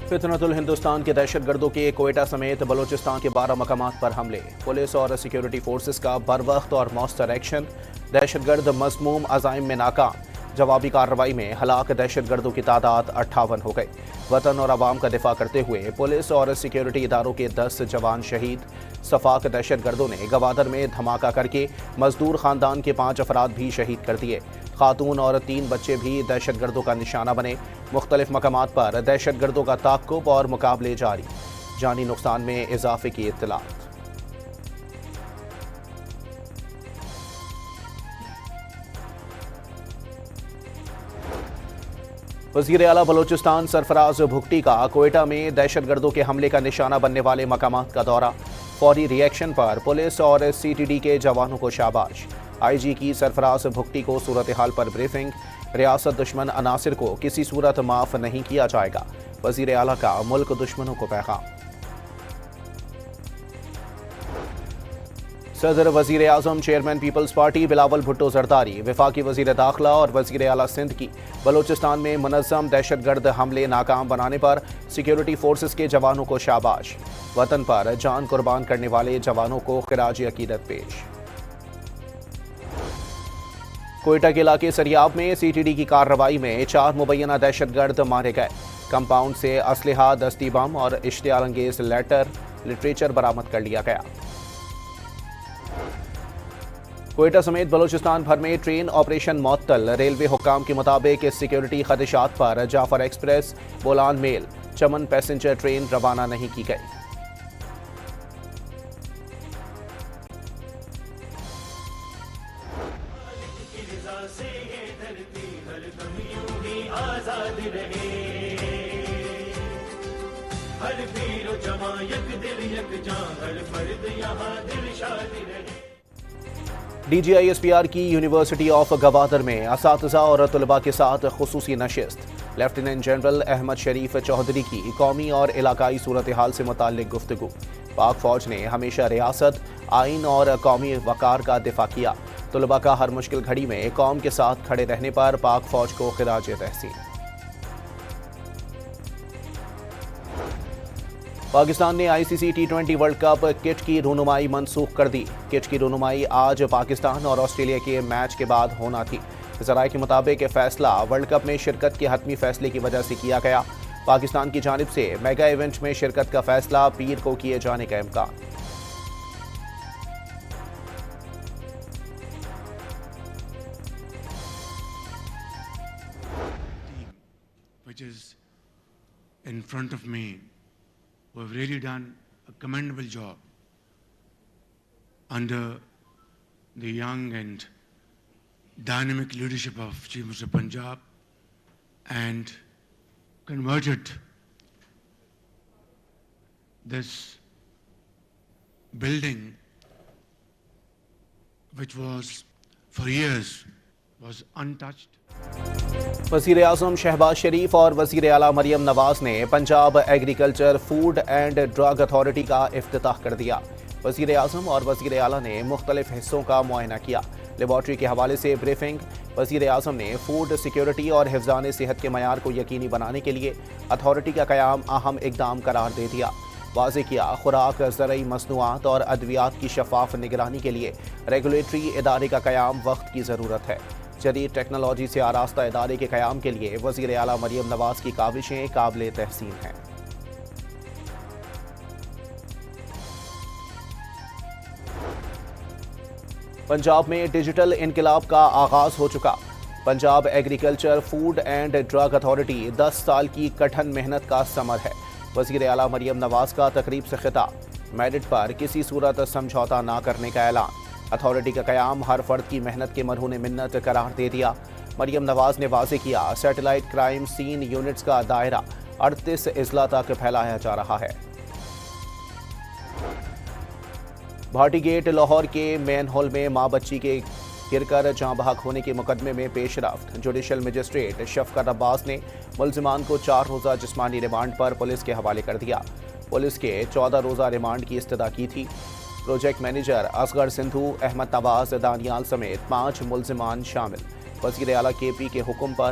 فتنۃ الہندوستان کے دہشت گردوں کے کوئٹہ سمیت بلوچستان کے 12 مقامات پر حملے، پولیس اور سیکیورٹی فورسز کا بروقت اور مؤثر ایکشن، دہشت گرد مذموم عزائم میں ناکام، جوابی کارروائی میں ہلاک دہشت گردوں کی تعداد 58 ہو گئی۔ وطن اور عوام کا دفاع کرتے ہوئے پولیس اور سیکیورٹی اداروں کے 10 جوان شہید۔ صفاق دہشت گردوں نے گوادر میں دھماکہ کر کے مزدور خاندان کے 5 افراد بھی شہید کر دیے، خاتون اور 3 بچے بھی دہشت گردوں کا نشانہ بنے۔ مختلف مقامات پر دہشت گردوں کا تعاقب اور مقابلے جاری، جانی نقصان میں اضافے کی اطلاعات۔ وزیر اعلیٰ بلوچستان سرفراز بھگٹی کا کوئٹہ میں دہشت گردوں کے حملے کا نشانہ بننے والے مقامات کا دورہ، فوری ری ایکشن پر پولیس اور سی ٹی ڈی کے جوانوں کو شاباش۔ آئی جی کی سرفراز بھگٹی کو صورتحال پر بریفنگ، ریاست دشمن عناصر کو کسی صورت معاف نہیں کیا جائے گا، وزیر اعلیٰ کا ملک دشمنوں کو پیغام۔ صدر وزیر اعظم چیئرمین پیپلز پارٹی بلاول بھٹو زرداری، وفاقی وزیر داخلہ اور وزیر اعلیٰ سندھ کی بلوچستان میں منظم دہشت گرد حملے ناکام بنانے پر سیکیورٹی فورسز کے جوانوں کو شاباش، وطن پر جان قربان کرنے والے جوانوں کو خراج عقیدت پیش۔ کوئٹہ کے علاقے سریاب میں سی ٹی ڈی کی کارروائی میں 4 مبینہ دہشت گرد مارے گئے، کمپاؤنڈ سے اسلحہ، دستی بم اور اشتعال انگیز لٹریچر برآمد کر لیا گیا۔ کوئٹہ سمیت بلوچستان بھر میں ٹرین آپریشن معطل، ریلوے حکام کے مطابق سیکیورٹی خدشات پر جعفر ایکسپریس، بولان میل، چمن پیسنجر ٹرین روانہ نہیں کی گئی۔ D G I S P R کی یونیورسٹی آف گوادر میں اساتذہ اور طلباء کے ساتھ خصوصی نشست، لیفٹیننٹ جنرل احمد شریف چودھری کی قومی اور علاقائی صورتحال سے متعلق گفتگو۔ پاک فوج نے ہمیشہ ریاست، آئین اور قومی وقار کا دفاع کیا، طلباء کا ہر مشکل گھڑی میں قوم کے ساتھ کھڑے رہنے پر پاک فوج کو خراج تحسین۔ پاکستان نے آئی سی سی T20 ورلڈ کپ کٹ کی رونمائی منسوخ کر دی۔ کٹ کی رونمائی آج پاکستان اور آسٹریلیا کے میچ کے بعد ہونا تھی۔ ذرائع کے مطابق فیصلہ ورلڈ کپ میں شرکت کے حتمی فیصلے کی وجہ سے کیا گیا۔ پاکستان کی جانب سے میگا ایونٹ میں شرکت کا فیصلہ پیر کو کیے جانے کا امکان۔ Which is in front of me, who have really done a commendable job under the young and dynamic leadership of Chief Minister of Punjab, and converted this building, which was for years was untouched. وزیر اعظم شہباز شریف اور وزیر اعلیٰ مریم نواز نے Punjab agriculture food and drug authority کا افتتاح کر دیا۔ وزیر اعظم اور وزیر اعلیٰ نے مختلف حصوں کا معائنہ کیا، لیبارٹری کے حوالے سے بریفنگ۔ وزیر اعظم نے فوڈ سیکیورٹی اور حفظان صحت کے معیار کو یقینی بنانے کے لیے اتھارٹی کا قیام اہم اقدام قرار دے دیا۔ واضح کیا، خوراک، زرعی مصنوعات اور ادویات کی شفاف نگرانی کے لیے ریگولیٹری ادارے کا قیام وقت کی ضرورت ہے۔ جدید ٹیکنالوجی سے آراستہ ادارے کے قیام کے لیے وزیر اعلیٰ مریم نواز کی کاوشیں قابل تحسین ہیں۔ پنجاب میں ڈیجیٹل انقلاب کا آغاز ہو چکا۔ Punjab agriculture food and drug authority 10 سال کی کٹھن محنت کا ثمر ہے۔ وزیر اعلیٰ مریم نواز کا تقریب سے خطاب، میرٹ پر کسی صورت سمجھوتہ نہ کرنے کا اعلان۔ اتھارٹی کا قیام ہر فرد کی محنت کے مرہون منت قرار دے دیا۔ مریم نواز نے واضح کیا، سیٹلائٹ کرائم سین یونٹس کا دائرہ 38 اضلاع تک پھیلایا جا رہا ہے۔ بھاٹی گیٹ لاہور کے مین ہال میں ماں بچی کے گر کر جاں بحق ہونے کے مقدمے میں پیش رفت، جوڈیشل مجسٹریٹ شفقت عباس نے ملزمان کو 4 روزہ جسمانی ریمانڈ پر پولیس کے حوالے کر دیا۔ پولیس کے 14 روزہ ریمانڈ کی استدعا کی تھی۔ پروجیکٹ مینیجر اصغر سندھو، احمد نواز، دانیال سمیت 5 ملزمان شامل۔ وزیر اعلیٰ کے پی کے حکم پر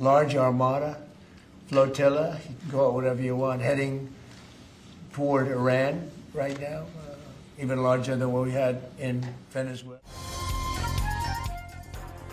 Large armada, flotilla, you can call it whatever you want, heading toward Iran right now, even larger than what we had in Venezuela.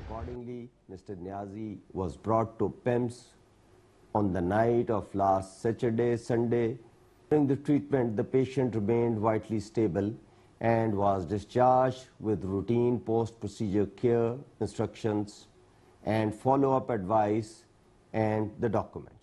Accordingly, Mr. Niazi was brought to PIMS on the night of last Saturday, Sunday. During the treatment, the patient remained vitally stable and was discharged with routine post-procedure care instructions and follow-up advice and the documents.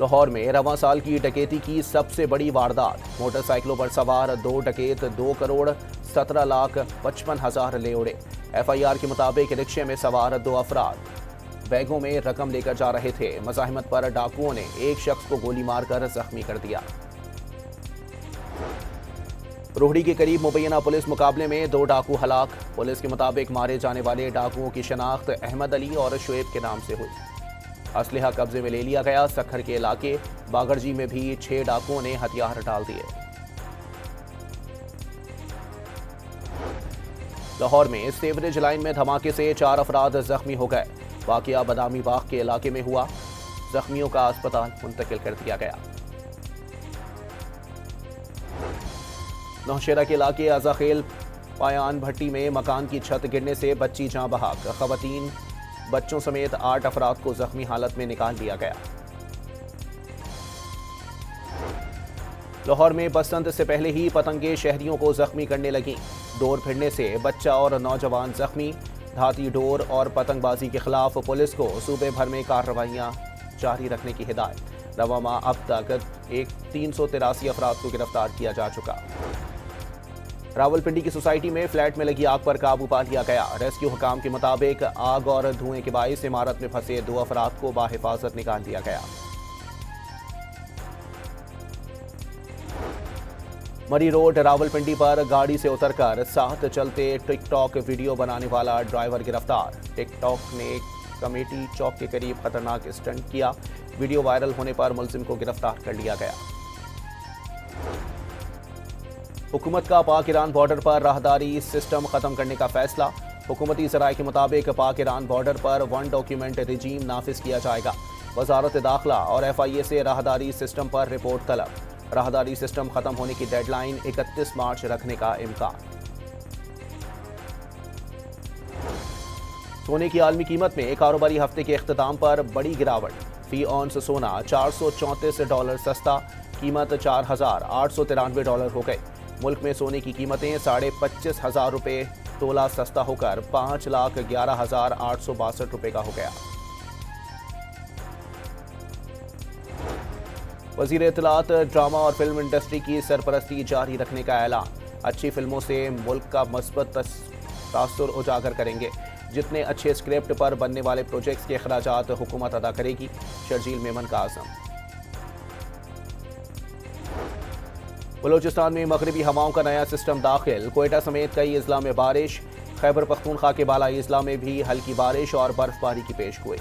Lahore میں رواں سال کی ڈکیتی کی سب سے بڑی واردات، motor سائیکلوں پر سوار 2 ڈکیت 2,17,55,000 لے اڑے۔ FIR کے مطابق رکشے میں سوار 2 افراد بیگوں میں رقم لے کر جا رہے تھے۔ مزاحمت پر ڈاکوؤں نے ایک شخص کو گولی مار کر زخمی کر دیا۔ روہڑی کے قریب مبینہ پولیس مقابلے میں 2 ڈاکو ہلاک۔ پولیس کے مطابق مارے جانے والے ڈاکوؤں کی شناخت احمد علی اور شعیب کے نام سے ہوئی۔ اسلحہ قبضے میں لے لیا گیا۔ سکھر کے علاقے باگرجی میں بھی 6 ڈاکوؤں نے ہتھیار ڈال دیے۔ لاہور میں سیوریج لائن میں دھماکے سے 4 افراد زخمی ہو گئے۔ واقعہ بادامی باغ کے علاقے میں ہوا۔ زخمیوں کا اسپتال منتقل کر دیا گیا۔ نوشہرہ کے علاقے ازاخیل پایان بھٹی میں مکان کی چھت گرنے سے بچی جاں بحق، خواتین بچوں سمیت 8 افراد کو زخمی حالت میں نکال لیا گیا۔ لاہور میں بسنت سے پہلے ہی پتنگیں شہریوں کو زخمی کرنے لگیں۔ ڈور پھرنے سے بچہ اور نوجوان زخمی۔ دھاتی ڈور اور پتنگ بازی کے خلاف پولیس کو صوبے بھر میں کارروائیاں جاری رکھنے کی ہدایت۔ رواں ماہ اب تک 383 افراد کو گرفتار کیا جا چکا۔ راولپنڈی کی سوسائٹی میں فلیٹ میں لگی آگ پر قابو پا لیا گیا۔ ریسکیو حکام کے مطابق آگ اور دھوئیں کے باعث عمارت میں پھنسے 2 افراد کو بحفاظت نکال دیا گیا۔ مری روڈ راولپنڈی پر گاڑی سے اتر کر ساتھ چلتے ٹک ٹاک ویڈیو بنانے والا ڈرائیور گرفتار۔ ٹک ٹاک نے کمیٹی چوک کے قریب خطرناک اسٹنٹ کیا۔ ویڈیو وائرل ہونے پر ملزم کو گرفتار کر لیا گیا۔ حکومت کا پاک ایران بارڈر پر راہداری سسٹم ختم کرنے کا فیصلہ۔ حکومتی ذرائع کے مطابق پاک ایران بارڈر پر 1 ڈاکیومنٹ رجیم نافذ کیا جائے گا۔ وزارت داخلہ اور FIA سے راہداری سسٹم پر رپورٹ طلب۔ راہداری سسٹم ختم ہونے کی ڈیڈ لائن 31 مارچ رکھنے کا امکان۔ سونے کی عالمی قیمت میں کاروباری ہفتے کے اختتام پر بڑی گراوٹ۔ فی اونس سونا $434 سستا، قیمت $4,893 ہو گئی۔ ملک میں سونے کی قیمتیں 25,500 روپے تولہ سستا ہو کر 5,11,862 روپے کا ہو گیا۔ وزیر اطلاعات ڈرامہ اور فلم انڈسٹری کی سرپرستی جاری رکھنے کا اعلان۔ اچھی فلموں سے ملک کا مثبت تاثر اجاگر کریں گے۔ جتنے اچھے اسکرپٹ پر بننے والے پروجیکٹس کے اخراجات حکومت ادا کرے گی، شرجیل میمن کا عزم۔ بلوچستان میں مغربی ہواؤں کا نیا سسٹم داخل۔ کوئٹہ سمیت کئی اضلاع میں بارش۔ خیبر پختونخوا کے بالائی اضلاع میں بھی ہلکی بارش اور برف باری کی پیش گوئی۔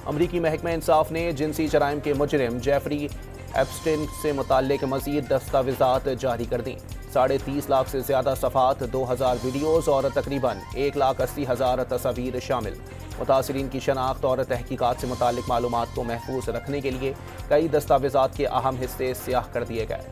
امریکی محکمہ انصاف نے جنسی جرائم کے مجرم جیفری ایپسٹین سے متعلق مزید دستاویزات جاری کر دیں۔ 30.5 لاکھ سے زیادہ صفحات، 2000 ویڈیوز اور تقریباً 1,80,000 تصاویر شامل۔ متاثرین کی شناخت اور تحقیقات سے متعلق معلومات کو محفوظ رکھنے کے لیے کئی دستاویزات کے اہم حصے سیاہ کر دیے گئے۔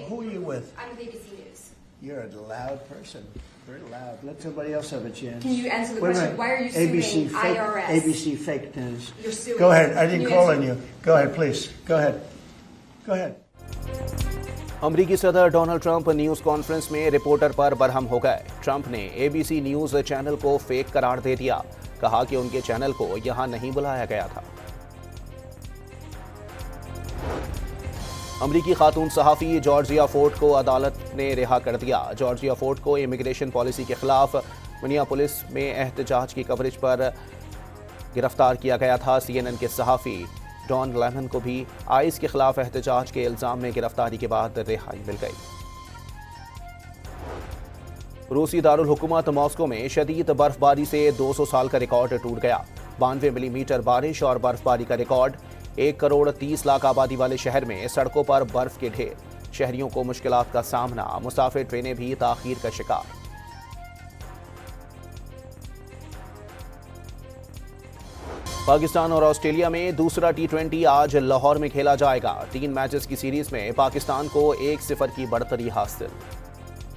Who are you with? I'm with ABC News. You're a loud person. Very loud. Let somebody else have a chance. Can you answer the Wait a question? minute. Why are you suing ABC fake, IRS? ABC fake news. You're suing. Go ahead. I Can didn't you call answer? on you. Go ahead, please. Go ahead. Go ahead. امریکی صدر Donald Trump news conference میں reporter پر برہم ہو گئے۔ Trump نے ABC news channel کو fake قرار دے دیا۔ کہا کہ ان کے چینل کو یہاں نہیں بلایا گیا تھا۔ امریکی خاتون صحافی جارجیا فورڈ کو عدالت نے رہا کر دیا۔ جارجیا فورڈ کو امیگریشن پالیسی کے خلاف منیاپولس میں احتجاج کی کوریج پر گرفتار کیا گیا تھا۔ CNN کے صحافی ڈان لیمن کو بھی آئس کے خلاف احتجاج کے الزام میں گرفتاری کے بعد رہائی مل گئی۔ روسی دارالحکومت ماسکو میں شدید برف باری سے 200 سال کا ریکارڈ ٹوٹ گیا۔ 92 ملی میٹر بارش اور برف باری کا ریکارڈ۔ 1,30,00,000 آبادی والے شہر میں سڑکوں پر برف کے ڈھیر۔ شہریوں کو مشکلات کا سامنا۔ مسافر ٹرینیں بھی تاخیر کا شکار۔ پاکستان اور آسٹریلیا میں دوسرا T20 آج لاہور میں کھیلا جائے گا۔ 3 میچز کی سیریز میں پاکستان کو 1-0 کی بڑھتری حاصل۔